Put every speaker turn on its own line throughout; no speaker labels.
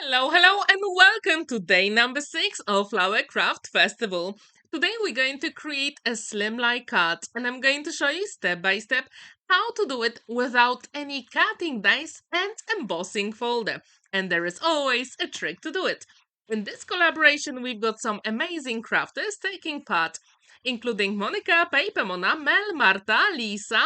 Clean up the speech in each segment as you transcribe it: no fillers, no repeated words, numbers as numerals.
Hello, and welcome to day number 6 of Flower Craft Festival. Today we're going to create a slimline cut, and I'm going to show you step by step how to do it without any cutting dice and embossing folder. And there is always a trick to do it. In this collaboration, we've got some amazing crafters taking part, including Monica, Paper Mona, Mel, Marta, Lisa,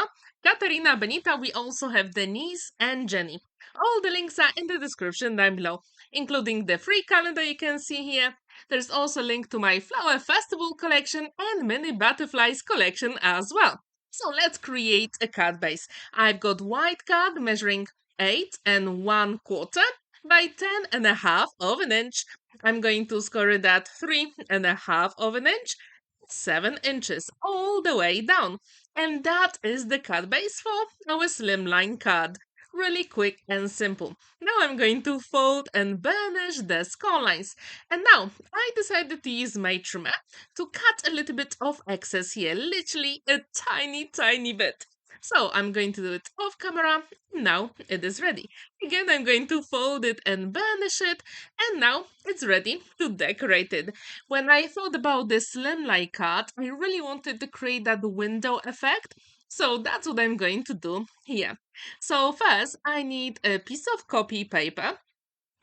Katarina, Benita. We also have Denise and Jenny. All the links are in the description down below, including the free calendar you can see here. There's also a link to my Flower Festival collection and mini butterflies collection as well. So let's create a card base. I've got white card measuring 8 1/4 by 10 1/2 of an inch. I'm going to score it at 3 1/2 of an inch, 7 inches all the way down. And that is the card base for our slimline card. Really quick and simple. Now I'm going to fold and burnish the score lines. And now I decided to use my trimmer to cut a little bit of excess here, literally a tiny bit. So I'm going to do it off camera. Now it is ready. Again, I'm going to fold it and burnish it. And now it's ready to decorate it. When I thought about this slimline cut, I really wanted to create that window effect. So that's what I'm going to do here. So first, I need a piece of copy paper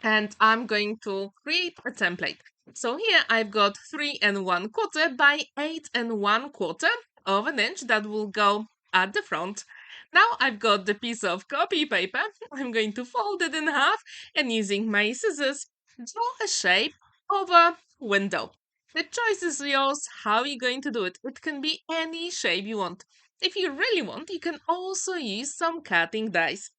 and I'm going to create a template. So here I've got 3 1/4 by 8 1/4 of an inch that will go at the front. Now I've got the piece of copy paper. I'm going to fold it in half and using my scissors, draw a shape of a window. The choice is yours. How are you going to do it? It can be any shape you want. If you really want, you can also use some cutting dice.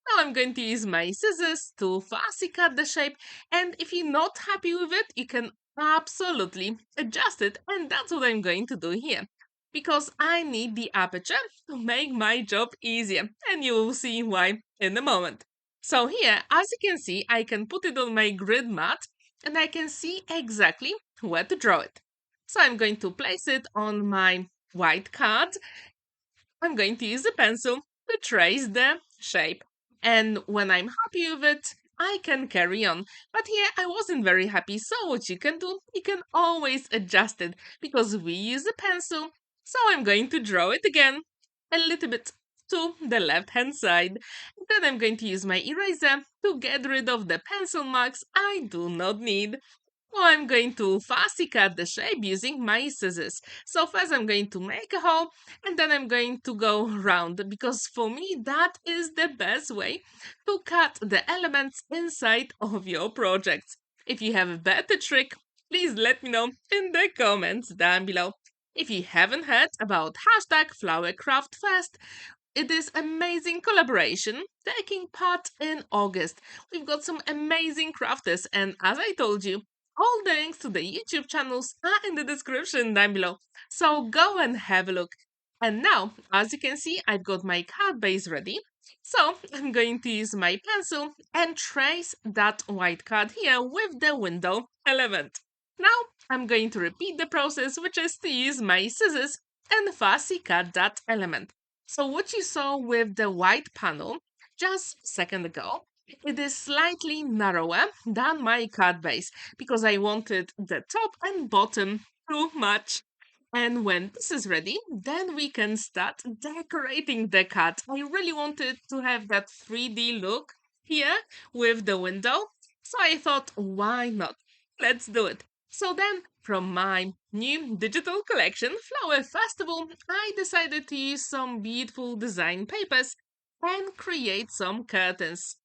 Now I'm going to use my scissors to fussy cut the shape, and if you're not happy with it, you can absolutely adjust it, and that's what I'm going to do here. Because I need the aperture to make my job easier, and you will see why in a moment. So here, as you can see, I can put it on my grid mat, and I can see exactly where to draw it. So I'm going to place it on my white card. I'm going to use a pencil to trace the shape. And when I'm happy with it, I can carry on. But here I wasn't very happy, so what you can do, you can always adjust it because we use a pencil. So I'm going to draw it again a little bit to the left hand side. Then I'm going to use my eraser to get rid of the pencil marks I do not need. Well, I'm going to fussy cut the shape using my scissors. So first I'm going to make a hole and then I'm going to go round because for me that is the best way to cut the elements inside of your projects. If you have a better trick, please let me know in the comments down below. If you haven't heard about hashtag #FlowerCraftFest, it is amazing collaboration taking part in August. We've got some amazing crafters and as I told you, all the links to the YouTube channels are in the description down below, so go and have a look. And now, as you can see, I've got my card base ready. So I'm going to use my pencil and trace that white card here with the window element. Now I'm going to repeat the process, which is to use my scissors and fussy cut that element. So what you saw with the white panel just a second ago, it is slightly narrower than my card base because I wanted the top and bottom to match. And when this is ready, then we can start decorating the card. I really wanted to have that 3D look here with the window. So I thought, why not? Let's do it. So then, from my new digital collection, Flower Festival, I decided to use some beautiful design papers and create some curtains.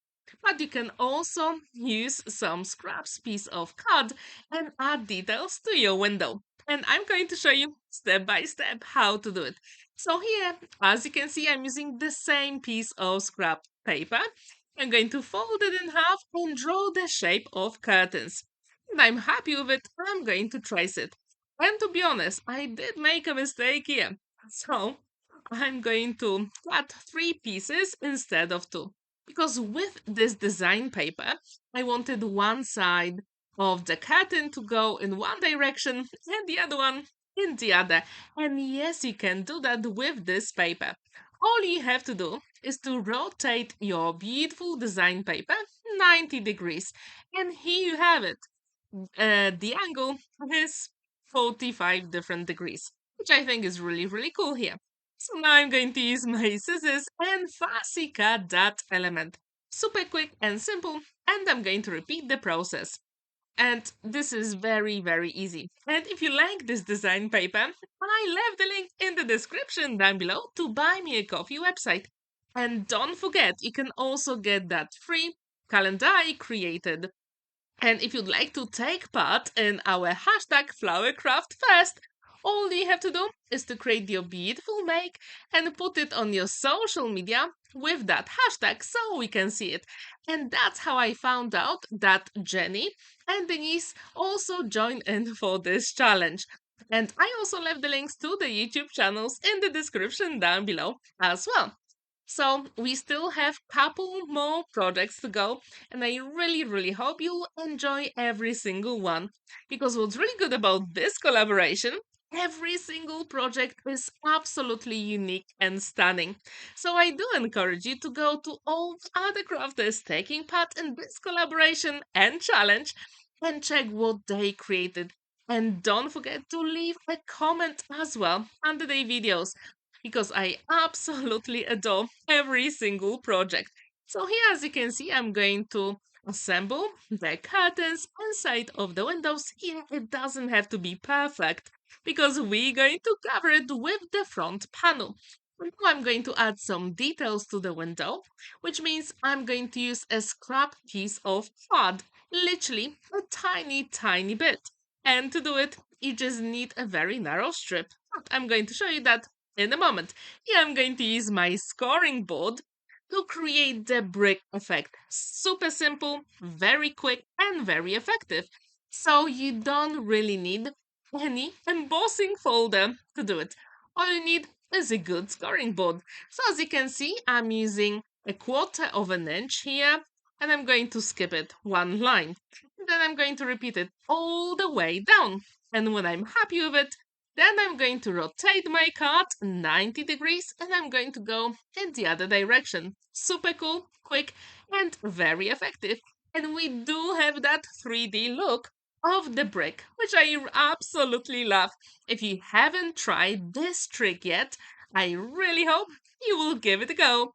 But you can also use some scraps piece of card and add details to your window. And I'm going to show you step by step how to do it. So here, as you can see, I'm using the same piece of scrap paper. I'm going to fold it in half and draw the shape of curtains. And I'm happy with it, I'm going to trace it. And to be honest, I did make a mistake here. So I'm going to cut 3 pieces instead of 2 because with this design paper, I wanted one side of the curtain to go in one direction and the other one in the other. And yes, you can do that with this paper. All you have to do is to rotate your beautiful design paper 90 degrees. And here you have it. The angle is 45 different degrees, which I think is really, really cool here. So now I'm going to use my scissors and fussy cut that element. Super quick and simple, and I'm going to repeat the process. And this is very, very easy. And if you like this design paper, I left the link in the description down below to buy me a coffee website. And don't forget, you can also get that free calendar I created. And if you'd like to take part in our hashtag FlowerCraftFest, all you have to do is to create your beautiful make and put it on your social media with that hashtag so we can see it. And that's how I found out that Jenny and Denise also joined in for this challenge. And I also left the links to the YouTube channels in the description down below as well. So we still have couple more projects to go, and I really, really hope you'll enjoy every single one. Because what's really good about this collaboration, every single project is absolutely unique and stunning. So I do encourage you to go to all other crafters taking part in this collaboration and challenge and check what they created. And don't forget to leave a comment as well under their videos because I absolutely adore every single project. So here, as you can see, I'm going to assemble the curtains inside of the windows. Here, it doesn't have to be perfect because we're going to cover it with the front panel. Now I'm going to add some details to the window, which means I'm going to use a scrap piece of card, literally a tiny, tiny bit. And to do it, you just need a very narrow strip. But I'm going to show you that in a moment. Here I'm going to use my scoring board to create the brick effect. Super simple, very quick, and very effective. So you don't really need any embossing folder to do it. All you need is a good scoring board. So as you can see, I'm using a 1/4 of an inch here, and I'm going to skip it one line. Then I'm going to repeat it all the way down. And when I'm happy with it, then I'm going to rotate my card 90 degrees and I'm going to go in the other direction. Super cool, quick, and very effective. And we do have that 3D look of the brick, which I absolutely love. If you haven't tried this trick yet, I really hope you will give it a go.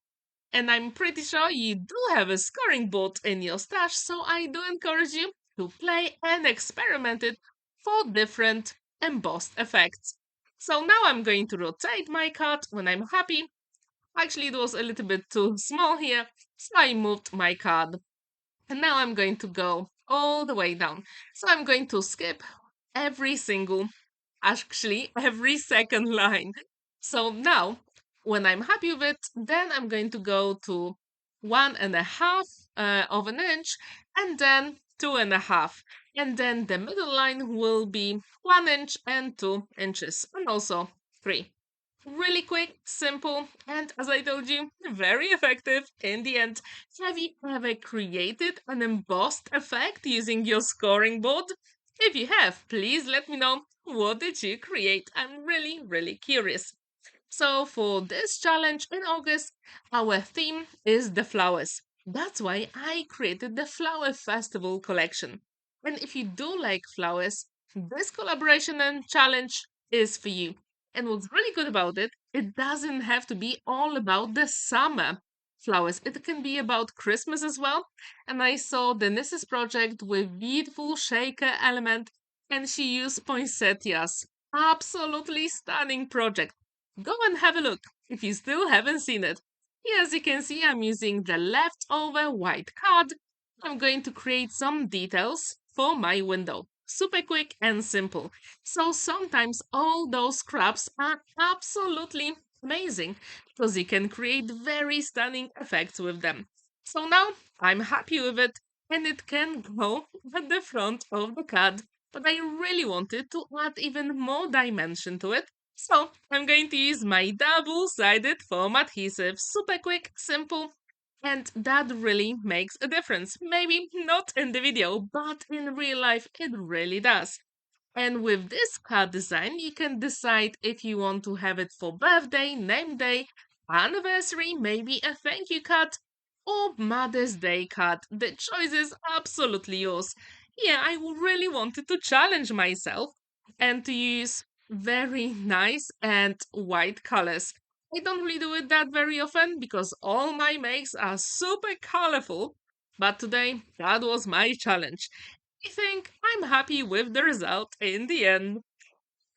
And I'm pretty sure you do have a scoring board in your stash, so I do encourage you to play and experiment it for different embossed effects. So now I'm going to rotate my card when I'm happy. Actually, it was a little bit too small here, so I moved my card. And now I'm going to go all the way down. So I'm going to skip actually every second line. So now, when I'm happy with it, then I'm going to go to 1.5 of an inch and then 2.5. And then the middle line will be 1 inch and 2 inches, and also 3. Really quick, simple, and as I told you, very effective in the end. Have you ever created an embossed effect using your scoring board? If you have, please let me know. What did you create? I'm really, really curious. So for this challenge in August, our theme is the flowers. That's why I created the Flower Festival collection. And if you do like flowers, this collaboration and challenge is for you. And what's really good about it, it doesn't have to be all about the summer flowers. It can be about Christmas as well. And I saw Denise's project with beautiful shaker element and she used poinsettias. Absolutely stunning project. Go and have a look if you still haven't seen it. Here, as you can see, I'm using the leftover white card. I'm going to create some details for my window. Super quick and simple. So sometimes all those scraps are absolutely amazing because you can create very stunning effects with them. So now I'm happy with it and it can go at the front of the card. But I really wanted to add even more dimension to it. So I'm going to use my double-sided foam adhesive. Super quick, simple, and that really makes a difference. Maybe not in the video, but in real life it really does. And with this card design, you can decide if you want to have it for birthday, name day, anniversary, maybe a thank you card, or Mother's Day card. The choice is absolutely yours. Yeah, I really wanted to challenge myself and to use very nice and white colors. I don't really do it that very often because all my makes are super colorful, but today that was my challenge. I think I'm happy with the result in the end.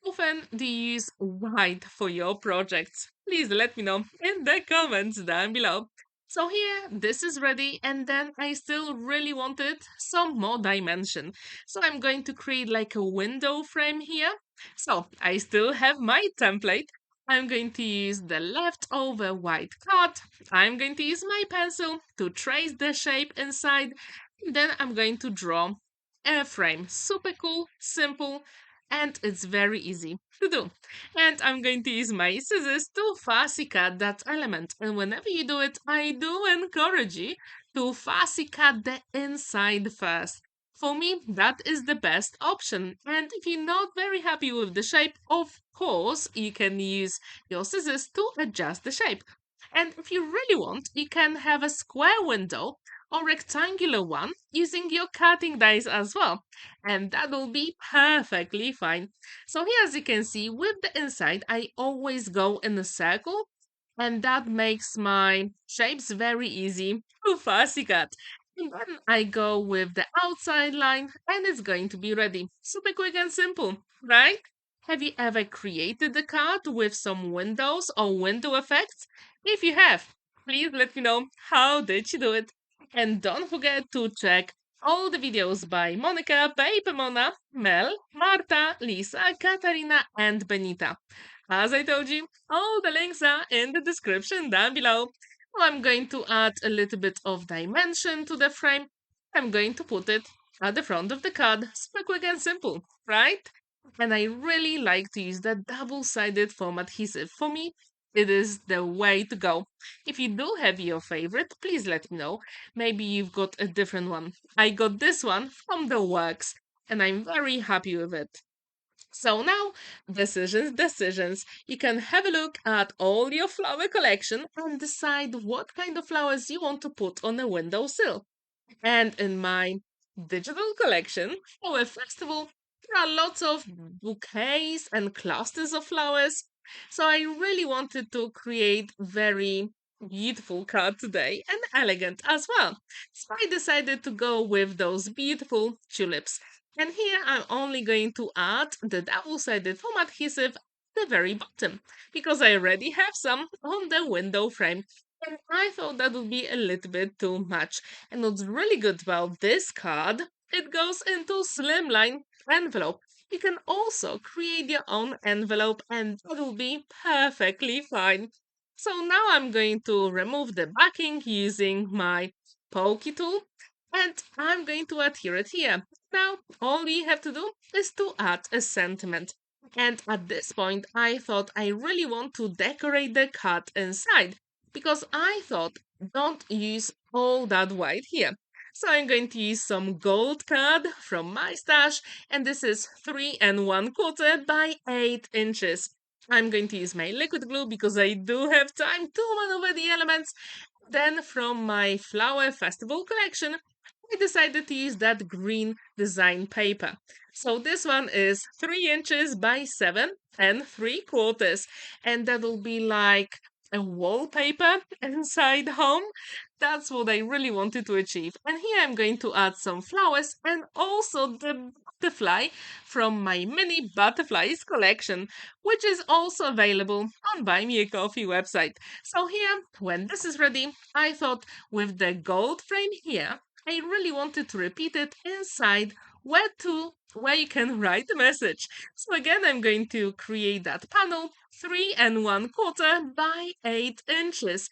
Often do you use white for your projects? Please let me know in the comments down below. So here, this is ready, and then I still really wanted some more dimension. So I'm going to create like a window frame here. So I still have my template. I'm going to use the leftover white card. I'm going to use my pencil to trace the shape inside. Then I'm going to draw a frame. Super cool, simple, and it's very easy to do. And I'm going to use my scissors to fussy cut that element. And whenever you do it, I do encourage you to fussy cut the inside first. For me, that is the best option. And if you're not very happy with the shape, of course, you can use your scissors to adjust the shape. And if you really want, you can have a square window or rectangular one using your cutting dies as well, and that will be perfectly fine. So here, as you can see, with the inside I always go in a circle, and that makes my shapes very easy to fussy cut. And then I go with the outside line and it's going to be ready. Super quick and simple, right? Have you ever created a card with some windows or window effects? If you have, please let me know how did you do it. And don't forget to check all the videos by Monica, Paper Mona, Mel, Marta, Lisa, Katarina, and Benita. As I told you, all the links are in the description down below. I'm going to add a little bit of dimension to the frame. I'm going to put it at the front of the card. Super quick and simple, right? And I really like to use the double-sided foam adhesive. For me, it is the way to go. If you do have your favorite, please let me know. Maybe you've got a different one. I got this one from the works, and I'm very happy with it. So now, decisions. You can have a look at all your flower collection and decide what kind of flowers you want to put on a windowsill. And in my digital collection for a festival, there are lots of bouquets and clusters of flowers. So I really wanted to create very beautiful card today and elegant as well. So I decided to go with those beautiful tulips. And here I'm only going to add the double-sided foam adhesive at the very bottom because I already have some on the window frame. And I thought that would be a little bit too much. And what's really good about this card, it goes into Slimline envelope. You can also create your own envelope and that will be perfectly fine. So now I'm going to remove the backing using my pokey tool and I'm going to adhere it here. Now all we have to do is to add a sentiment. And at this point I thought I really want to decorate the card inside because I thought don't use all that white here. So I'm going to use some gold card from my stash, and this is 3 1/4 by 8 inches. I'm going to use my liquid glue because I do have time to maneuver the elements. Then from my flower festival collection, I decided to use that green design paper. So this one is 3 inches by 7 3/4, and that'll be like a wallpaper inside home. That's what I really wanted to achieve. And here I'm going to add some flowers and also the butterfly from my mini butterflies collection, which is also available on Buy Me a Coffee website. So here, when this is ready, I thought with the gold frame here, I really wanted to repeat it inside where you can write a message. So again, I'm going to create that panel 3 1/4 by 8 inches.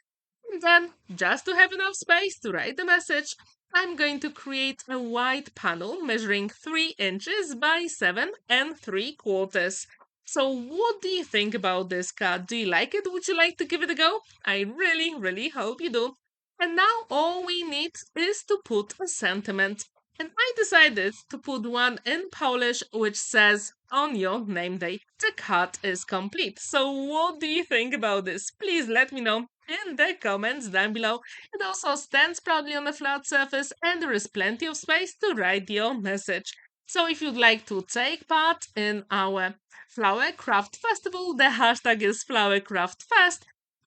And then, just to have enough space to write the message, I'm going to create a white panel measuring 3 inches by 7 3/4. So what do you think about this card? Do you like it? Would you like to give it a go? I really, really hope you do. And now all we need is to put a sentiment. And I decided to put one in Polish which says, on your name day, the cut is complete. So what do you think about this? Please let me know in the comments down below. It also stands proudly on a flat surface and there is plenty of space to write your message. So if you'd like to take part in our Flower Craft Festival, the hashtag is FlowerCraftFest.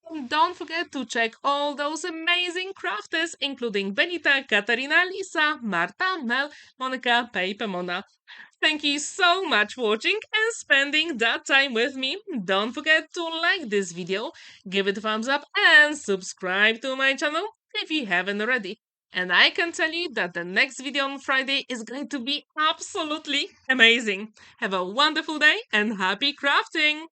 And don't forget to check all those amazing crafters, including Benita, Katarina, Lisa, Marta, Mel, Monica, Paper Mona. Thank you so much for watching and spending that time with me. Don't forget to like this video, give it a thumbs up, and subscribe to my channel if you haven't already. And I can tell you that the next video on Friday is going to be absolutely amazing. Have a wonderful day and happy crafting!